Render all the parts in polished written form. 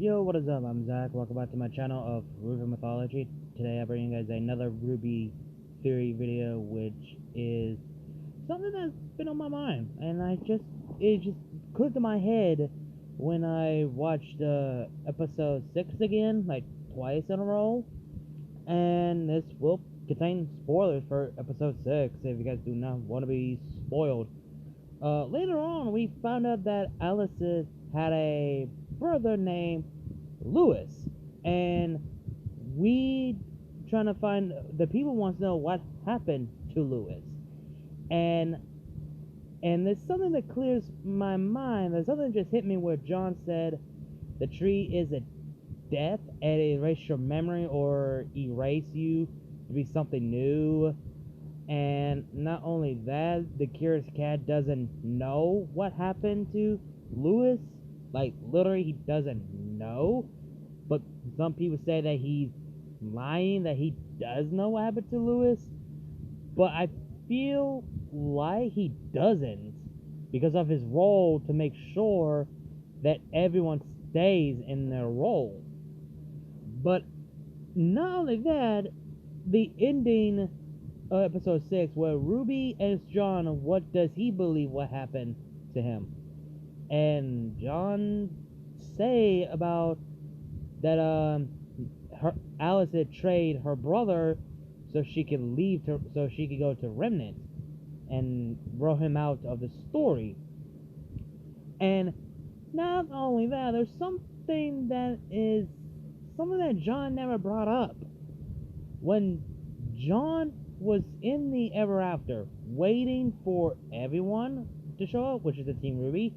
Yo, what is up? I'm Zach. Welcome back to my channel of RWBY Mythology. Today I bring you guys another RWBY theory video, which is something that's been on my mind, and it just clicked in my head when I watched episode 6 again, like twice in a row. And this will contain spoilers for episode 6 if you guys do not want to be spoiled. Later on, we found out that Alyx had a brother named Lewis, and we trying to find the people wants to know what happened to Lewis, and there's something that clears my mind. There's something that just hit me where John said the tree is a death and it erase your memory or erase you to be something new. And not only that, the curious cat doesn't know what happened to Lewis. Like, literally, he doesn't know. But some people say that he's lying, that he does know what happened to Lewis. But I feel like he doesn't, because of his role to make sure that everyone stays in their role. But not only that, the ending episode 6, where RWBY asks John what does he believe what happened to him, and John say about that Alyx had traded her brother so she could leave so she could go to Remnant and wrote him out of the story. And not only that, there's something that John never brought up. When John was in the Ever After, waiting for everyone to show up, which is the Team RWBY,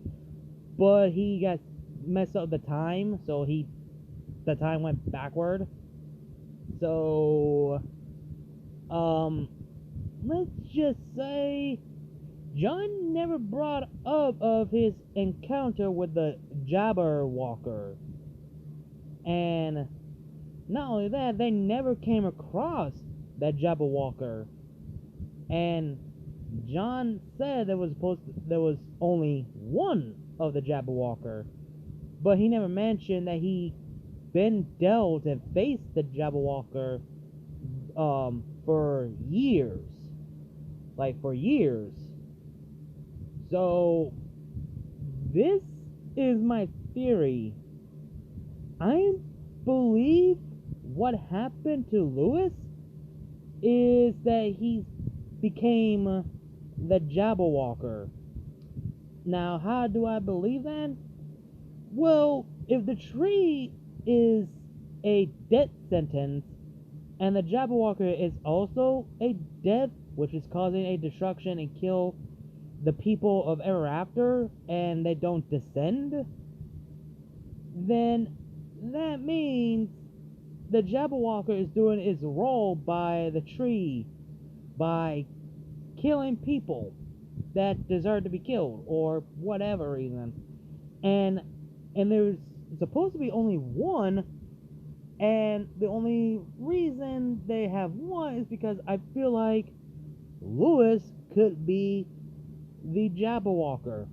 but he got messed up the time, so the time went backward. So, let's just say John never brought up of his encounter with the Jabberwalker, and not only that, they never came across that Jabberwalker. And John said there was only one of the Jabberwalker, but he never mentioned that he been dealt and faced the Jabberwalker for years. Like, for years. So this is my theory. I believe what happened to Lewis is that he became the Jabberwalker. Now, how do I believe that? Well, if the tree is a death sentence, and the Jabberwalker is also a death, which is causing a destruction and kill the people of Ever After, and they don't descend, then that means the Jabberwalker is doing its role by the tree, by killing people that deserve to be killed, or whatever reason. And there's supposed to be only one, and the only reason they have one is because I feel like Lewis could be the Jabberwalker.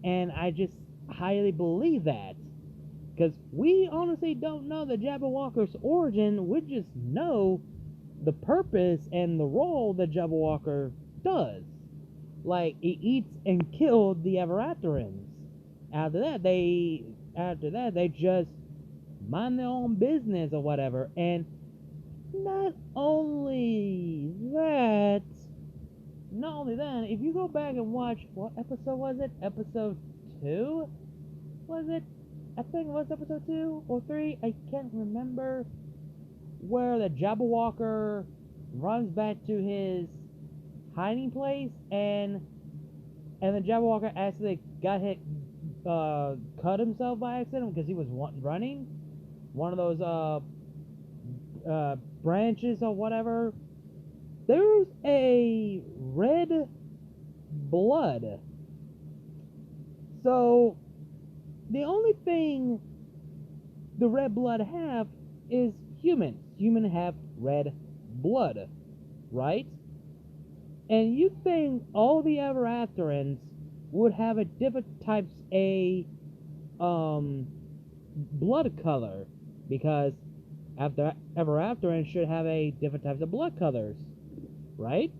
And I just highly believe that. Because we honestly don't know the Jabberwalker's origin, we just know the purpose and the role the Jabberwalker does. Like, it eats and kills the Ever Afterans. After that, they just mind their own business or whatever. And not only that, if you go back and watch, what episode was it? Episode 2? Was it? I think it was episode 2 or 3, I can't remember, where the Jabberwalker runs back to his hiding place, and the Jabberwalker actually cut himself by accident because he was running one of those branches or whatever. There's a red blood. So the only thing the red blood have is humans. Humans have red blood, right? And you think all the Ever Afterans would have a different types blood color, because ever after and should have a different types of blood colors, right?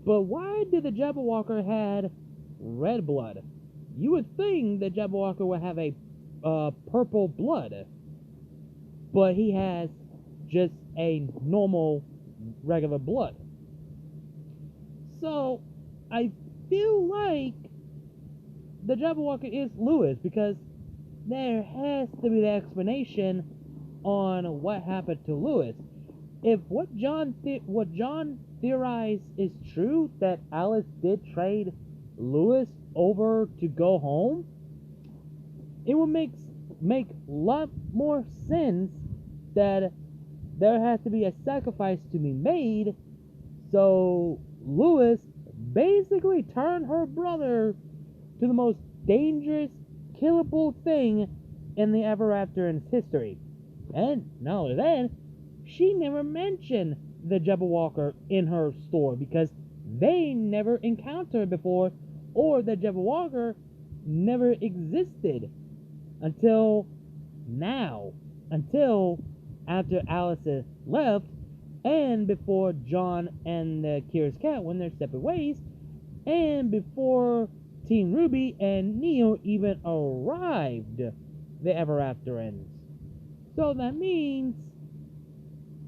But why did the Jabberwalker had red blood? You would think the Jabberwalker would have a purple blood, but he has just a normal, regular blood. So, I feel like the Jabberwalker is Lewis, because there has to be the explanation on what happened to Lewis. If what John theorized is true, that Alyx did trade Lewis over to go home, it would make a lot more sense that there has to be a sacrifice to be made, so Lewis basically turned her brother to the most dangerous, killable thing in the Ever After in history. And not only that, she never mentioned the Jabberwalker in her story, because they never encountered before, or the Jabberwalker never existed until now, until after Alyx left, and before John and the Curious Cat went their separate ways, and before Team RWBY and Neo even arrived the Ever After ends. So that means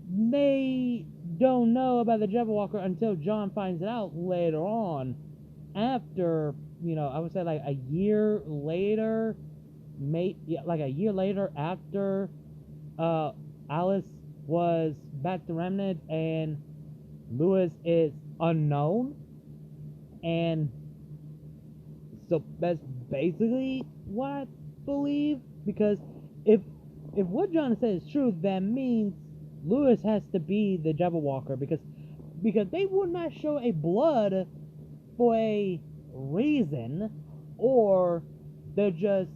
they don't know about the Jabberwalker until John finds it out later on, after, I would say like a year later, like a year later after Alyx was back to Remnant and Lewis is unknown. And so that's basically what I believe, because if what John said is true, that means Lewis has to be the Jabberwalker, because they would not show a blood for a reason, or they're just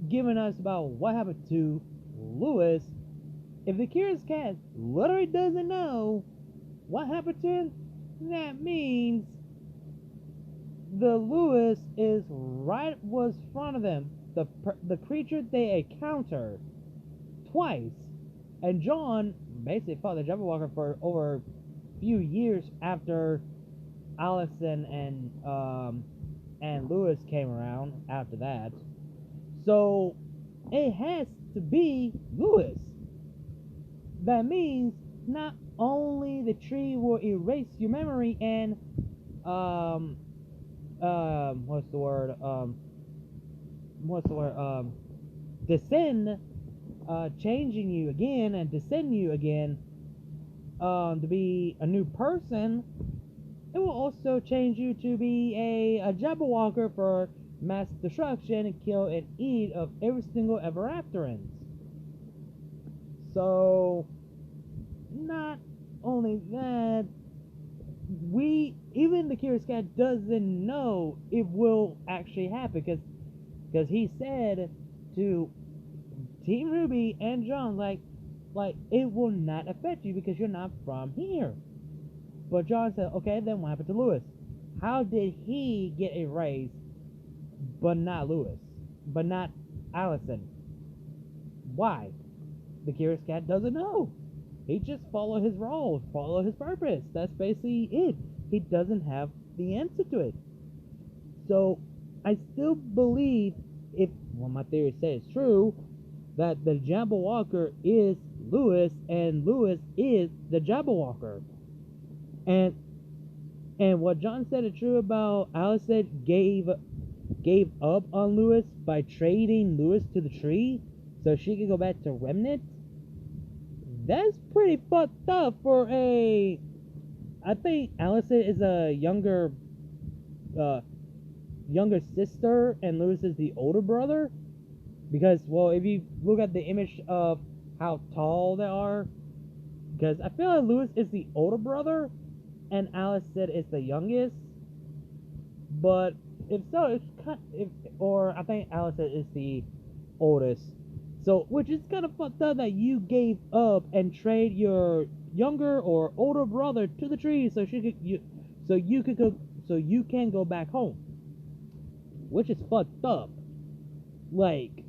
giving us about what happened to Lewis. If the Curious Cat literally doesn't know what happened to him, that means the Lewis was in front of them, the creature they encountered twice, and John basically fought the Jabberwalker for over a few years after Alyx and Lewis came around after that. So it has to be Lewis. That means not only the tree will erase your memory and descend, changing you again and descend you again to be a new person, it will also change you to be a Jabberwalker for mass destruction and kill and eat of every single Ever Afterans. So, not only that, even the Curious Cat doesn't know it will actually happen, because he said to Team RWBY and John, like it will not affect you because you're not from here. But John said, okay, then what happened to Lewis? How did he get erased, but not Lewis, but not Alyx? Why? The Curious Cat doesn't know. He just followed his role, followed his purpose. That's basically it. He doesn't have the answer to it. So, I still believe, if what my theory says is true, that the Jabberwalker is Lewis, and Lewis is the Jabberwalker. And what John said is true about Alyx said gave up on Lewis by trading Lewis to the tree so she could go back to Remnant. That's pretty fucked up for a... I think Alyx is a younger sister and Lewis is the older brother. Because, well, if you look at the image of how tall they are, because I feel like Lewis is the older brother and Alyx is the youngest. But if so, I think Alyx is the oldest. So, which is kind of fucked up that you gave up and trade your younger or older brother to the tree so you can go back home, which is fucked up. Like,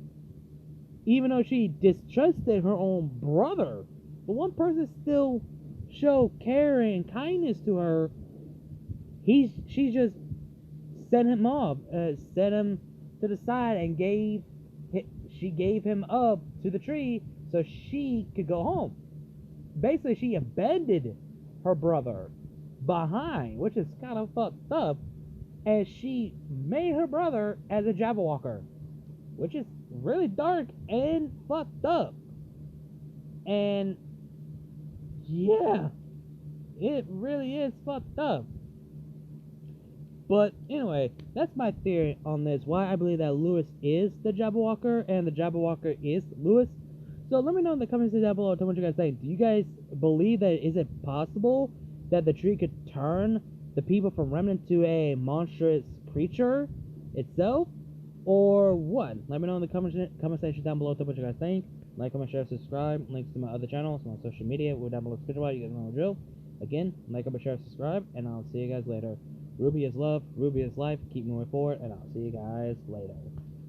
even though she distrusted her own brother, the one person still showed care and kindness to her. She just set him off, set him to the side, and she gave him up to the tree so she could go home. Basically, she abandoned her brother behind, which is kind of fucked up, and she made her brother as a Jabberwalker, which is really dark and fucked up. And yeah, it really is fucked up. But anyway, that's my theory on this. Why I believe that Lewis is the Jabberwalker and the Jabberwalker is Lewis. So let me know in the comments down below. Tell me what you guys think. Do you guys believe that is it possible that the tree could turn the people from Remnant to a monstrous creature itself, or what? Let me know in the comment section down below. Tell me what you guys think. Like, comment, share, subscribe. Links to my other channels, my social media, we're down below. You guys know the drill. Again, like, comment, share, subscribe, and I'll see you guys later. RWBY is love, RWBY is life. Keep moving forward, and I'll see you guys later.